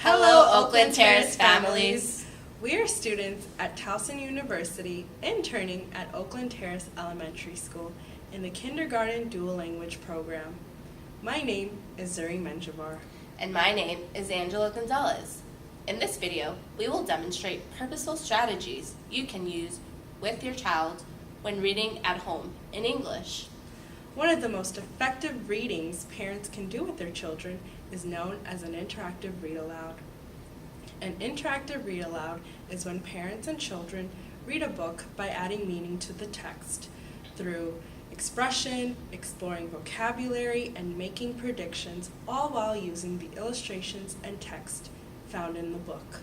Hello, Oakland Terrace families. We are students at Towson University interning at Oakland Terrace Elementary School in the Kindergarten Dual Language Program. My name is Zuri Menjivar. And my name is Angela Gonzalez. In this video, we will demonstrate purposeful strategies you can use with your child when reading at home in English. One of the most effective readings parents can do with their children is known as an interactive read-aloud. An interactive read-aloud is when parents and children read a book by adding meaning to the text through expression, exploring vocabulary, and making predictions, all while using the illustrations and text found in the book.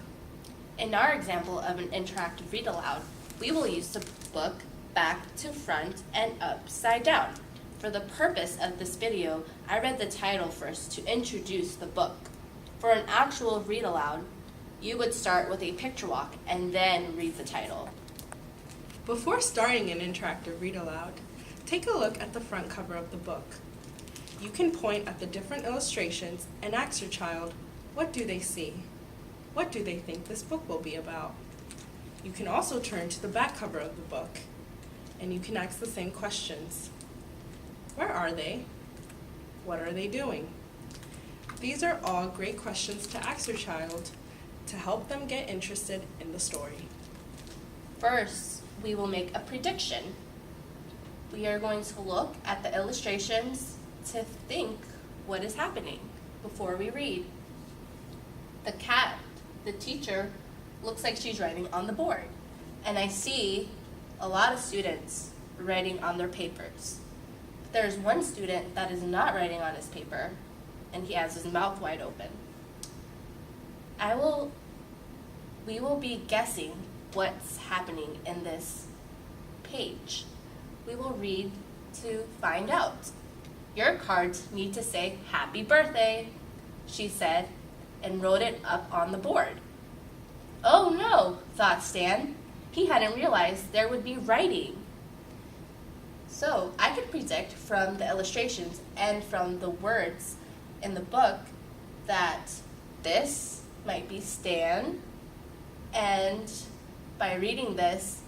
In our example of an interactive read-aloud, we will use the book back to front and upside down. For the purpose of this video, I read the title first to introduce the book. For an actual read-aloud, you would start with a picture walk and then read the title. Before starting an interactive read-aloud, take a look at the front cover of the book. You can point at the different illustrations and ask your child, what do they see? What do they think this book will be about? You can also turn to the back cover of the book, and you can ask the same questions. Where are they? What are they doing? These are all great questions to ask your child to help them get interested in the story. First, we will make a prediction. We are going to look at the illustrations to think what is happening before we read. The cat, the teacher, looks like she's writing on the board, and I see a lot of students writing on their papers. There's one student that is not writing on his paper, and he has his mouth wide open. We will be guessing what's happening in this page. We will read to find out. Your cards need to say, "Happy birthday," she said, and wrote it up on the board. Oh no, thought Stan. He hadn't realized there would be writing. So I could predict from the illustrations and from the words in the book that this might be Stan, and by reading this,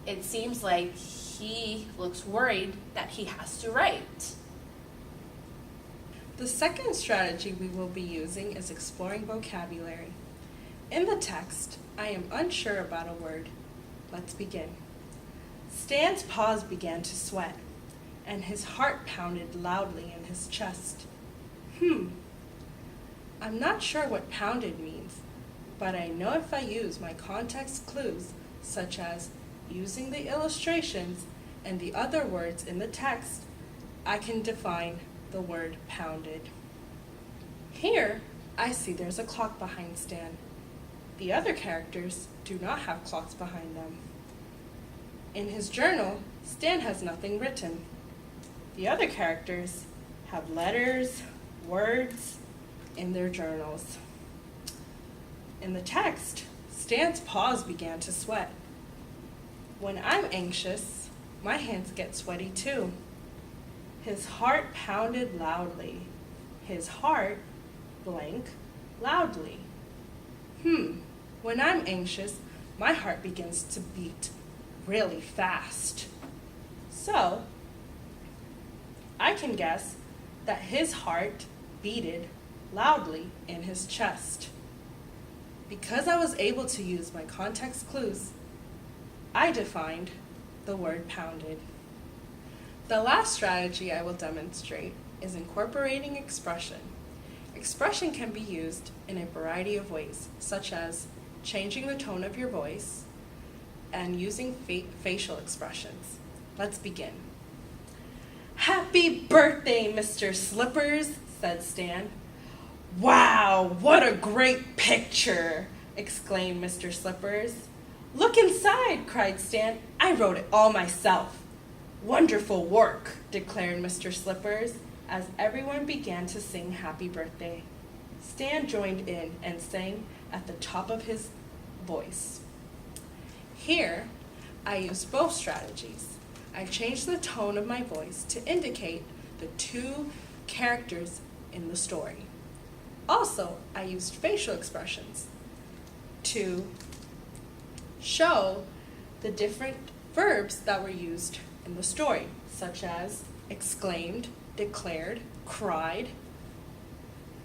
it seems like he looks worried that he has to write. The second strategy we will be using is exploring vocabulary. In the text, I am unsure about a word. Let's begin. Stan's paws began to sweat, and his heart pounded loudly in his chest. I'm not sure what pounded means, but I know if I use my context clues, such as using the illustrations and the other words in the text, I can define the word pounded. Here, I see there's a clock behind Stan. The other characters do not have clocks behind them. In his journal, Stan has nothing written. The other characters have letters, words in their journals. In the text, Stan's paws began to sweat. When I'm anxious, my hands get sweaty too. His heart pounded loudly. His heart, blank, loudly. When I'm anxious, my heart begins to beat really fast. So, I can guess that his heart beated loudly in his chest. Because I was able to use my context clues, I defined the word pounded. The last strategy I will demonstrate is incorporating expression. Expression can be used in a variety of ways, such as changing the tone of your voice and using facial expressions. Let's begin. "Happy birthday, Mr. Slippers," said Stan. "Wow, what a great picture," exclaimed Mr. Slippers. "Look inside," cried Stan. "I wrote it all myself." "Wonderful work," declared Mr. Slippers, as everyone began to sing happy birthday. Stan joined in and sang at the top of his voice. Here, I used both strategies. I changed the tone of my voice to indicate the two characters in the story. Also, I used facial expressions to show the different verbs that were used in the story, such as exclaimed, declared, cried.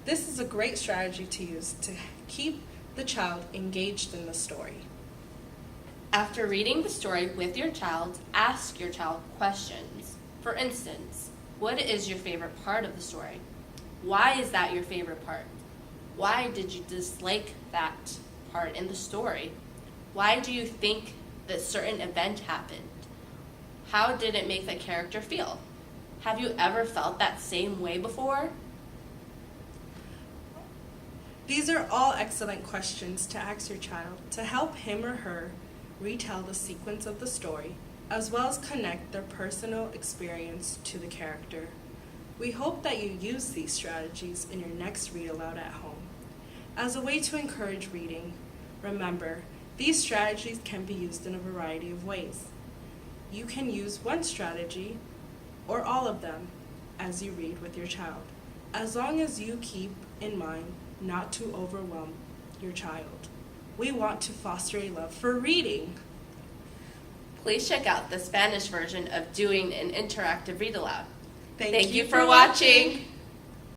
This is a great strategy to use to keep the child engaged in the story. After reading the story with your child, ask your child questions. For instance, what is your favorite part of the story? Why is that your favorite part? Why did you dislike that part in the story? Why do you think that certain event happened? How did it make the character feel? Have you ever felt that same way before? These are all excellent questions to ask your child to help him or her retell the sequence of the story, as well as connect their personal experience to the character. We hope that you use these strategies in your next read aloud at home. As a way to encourage reading, remember, these strategies can be used in a variety of ways. You can use one strategy or all of them as you read with your child, as long as you keep in mind not to overwhelm your child. We want to foster a love for reading. Please check out the Spanish version of doing an interactive read aloud. Thank you for watching.